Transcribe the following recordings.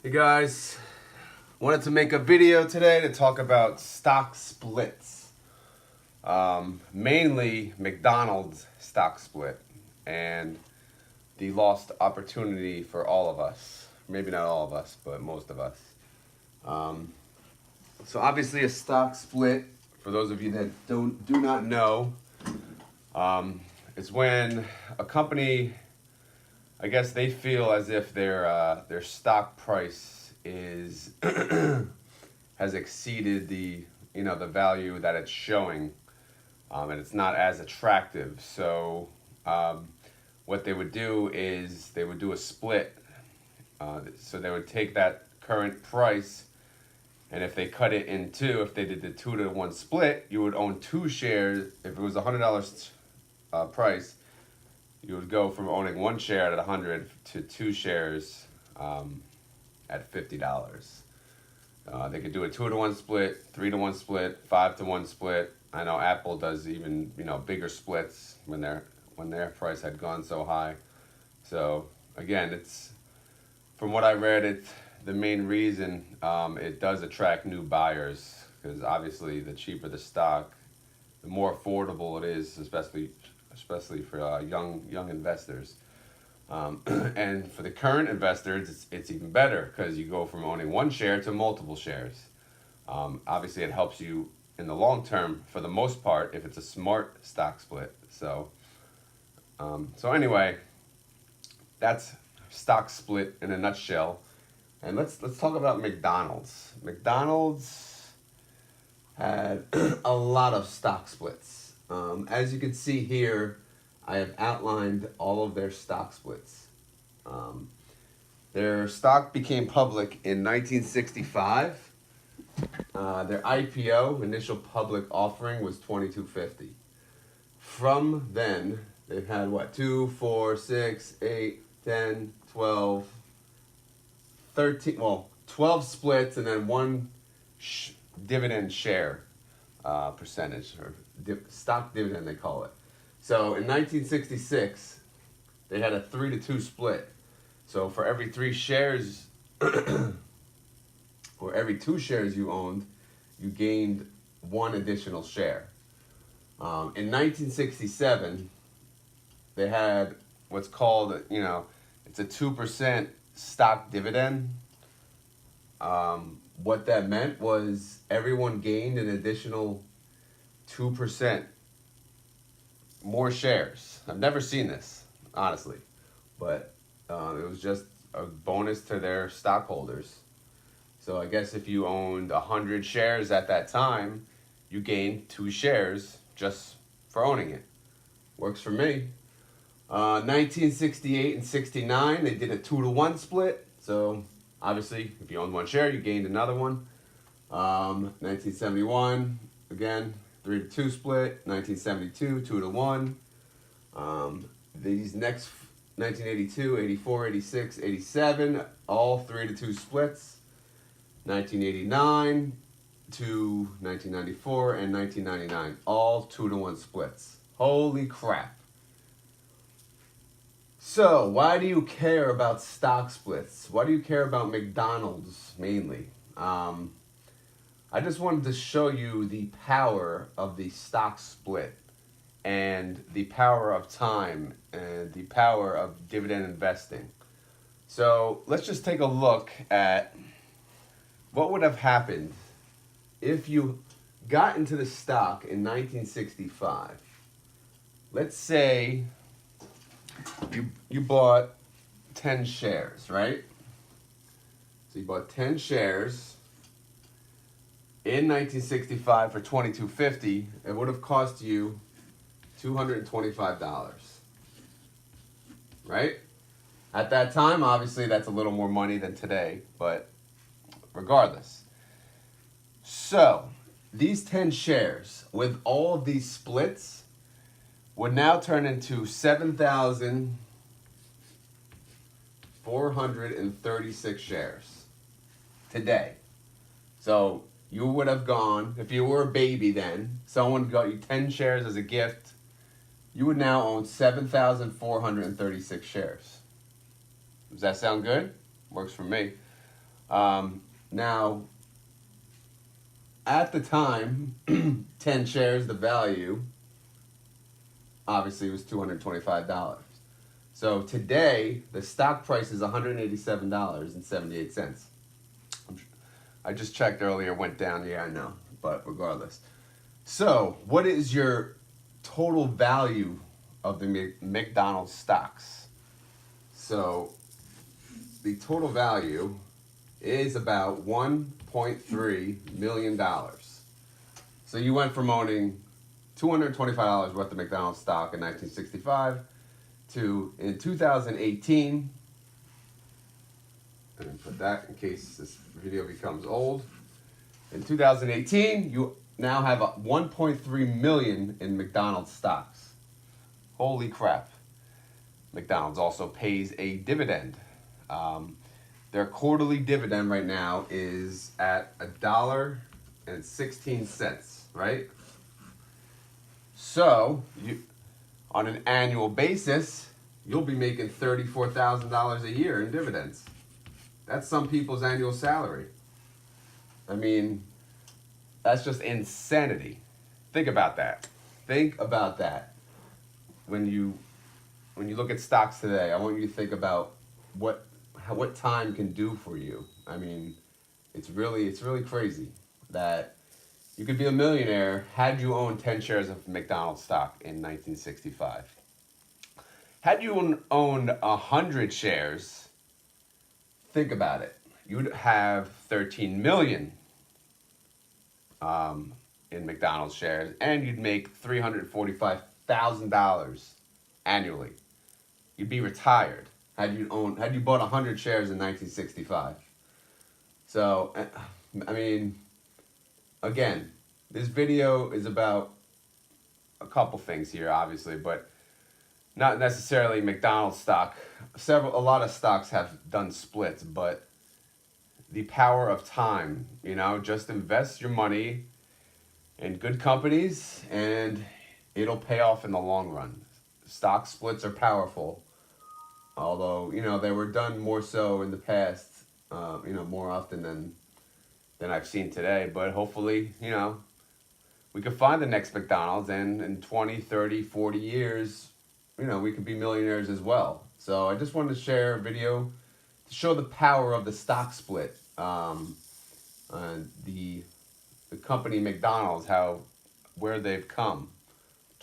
Hey guys, wanted to make a video today to talk about stock splits. Mainly McDonald's stock split and the lost opportunity for all of us. Maybe not all of us, but most of us. Um, so obviously a stock split, for those of you that do not know, is when a company, I guess they feel as if their stock price is has exceeded the value that it's showing, and it's not as attractive. So what they would do is they would do a split. So they would take that current price, and if they cut it in two, if they did the 2-to-1 split, you would own two shares. If it was $100 price, you would go from owning one share at 100 to two shares at $50. They could do a 2-to-1 split, 3-to-1 split, 5-to-1 split. I know Apple does even bigger splits when their price had gone so high. So again, it's from what I read, it's the main reason it does attract new buyers, because obviously the cheaper the stock, the more affordable it is, especially for young investors. And for the current investors, it's even better because you go from owning one share to multiple shares. Obviously, it helps you in the long term for the most part if it's a smart stock split. So anyway, that's stock split in a nutshell. And let's talk about McDonald's. McDonald's had a lot of stock splits. As you can see here, I have outlined all of their stock splits. Their stock became public in 1965. Their IPO, initial public offering, was $22.50. From then, they've had 2, 4, 6, 8, 10, 12, 13, 12 splits, and then one dividend share percentage, or stock dividend they call it. So in 1966, they had a 3-to-2 split. So for every 3 shares, or every 2 shares you owned, you gained 1 additional share. In 1967, they had what's called, it's a 2% stock dividend. What that meant was everyone gained an additional 2% more shares. I've never seen this, honestly, but it was just a bonus to their stockholders. So I guess if you owned 100 shares at that time, you gained 2 shares just for owning it. Works for me. 1968 and 69, they did a 2-to-1 split. So obviously, if you owned 1 share, you gained another one. 1971, again, 3-to-2 split. 1972, 2-to-1. These next 1982, 84, 86, 87, all 3-to-2 splits. 1989 to 1994 and 1999, all 2-to-1 splits. Holy crap. So, why do you care about stock splits? Why do you care about McDonald's mainly? I just wanted to show you the power of the stock split and the power of time and the power of dividend investing. So, let's just take a look at what would have happened if you got into the stock in 1965. Let's say you bought 10 shares, right? So you bought 10 shares in 1965 for $22.50. It would have cost you $225, right? At that time, obviously, that's a little more money than today, but regardless. So, these 10 shares with all of these splits would now turn into 7,436 shares today. So, you would have gone, if you were a baby then, someone got you 10 shares as a gift, you would now own 7,436 shares. Does that sound good? Works for me. Now, at the time, 10 shares, the value, obviously was $225. So today, the stock price is $187.78. I just checked earlier, went down, yeah, I know, but regardless. So, what is your total value of the McDonald's stocks? So, the total value is about $1.3 million. So, you went from owning $225 worth of McDonald's stock in 1965 to, in 2018, and put that in case this video becomes old. In 2018, you now have 1.3 million in McDonald's stocks. Holy crap. McDonald's also pays a dividend. Their quarterly dividend right now is at $1.16, right? So, on an annual basis, you'll be making $34,000 a year in dividends. That's some people's annual salary. I mean, that's just insanity. Think about that. Think about that. When you look at stocks today, I want you to think about what time can do for you. I mean, it's really crazy that you could be a millionaire had you owned 10 shares of McDonald's stock in 1965. Had you owned 100 shares, think about it. You would have 13 million in McDonald's shares, and you'd make $345,000 annually. You'd be retired had you bought 100 shares in 1965. So, I mean, again, this video is about a couple things here, obviously, but not necessarily McDonald's stock. A lot of stocks have done splits, but the power of time, just invest your money in good companies and it'll pay off in the long run. Stock splits are powerful, although, they were done more so in the past, more often than I've seen today. But hopefully, we could find the next McDonald's, and in 20, 30, 40 years, we could be millionaires as well. So I just wanted to share a video to show the power of the stock split. The company McDonald's, where they've come.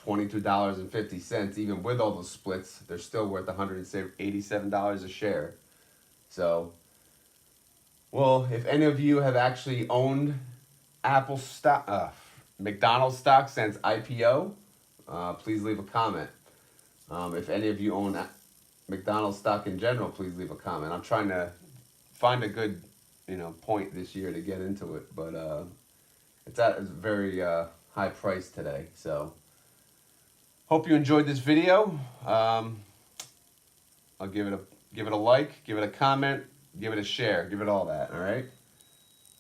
$22.50, even with all those splits, they're still worth $187 a share. So, well, if any of you have actually owned McDonald's stock since IPO, please leave a comment. If any of you own McDonald's stock in general, please leave a comment. I'm trying to find a good, point this year to get into it, but it's at a very high price today. So, hope you enjoyed this video. I'll give it a like, give it a comment, give it a share, give it all that. All right.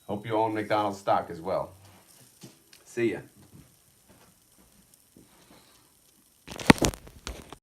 Hope you own McDonald's stock as well. See ya.